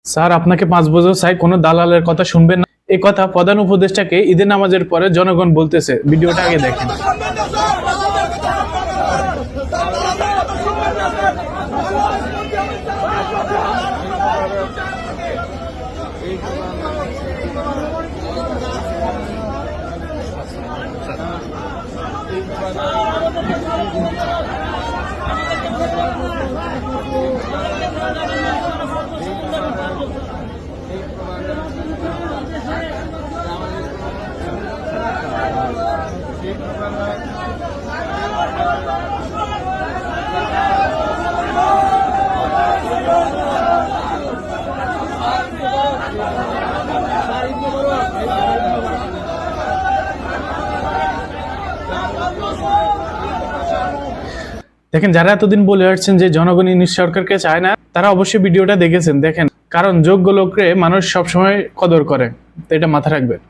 Sir আপনাকে 5 বছর চাই, কোনো দালালের কথা শুনবেন না, এই কথা প্রধান উপদেষ্টাকে ঈদের নামাজের পরে জনগণ বলতেছে। ভিডিওটা আগে দেখেন। দেখেন, যারা এতদিন বলে আসছেন যে জনগণ ইউনূস সরকারকে চায় না, তারা অবশ্যই ভিডিওটা দেখেছেন। দেখেন, কারণ যোগ্য লোকরে মানুষ সবসময় কদর করে, তো এটা মাথায় রাখবেন।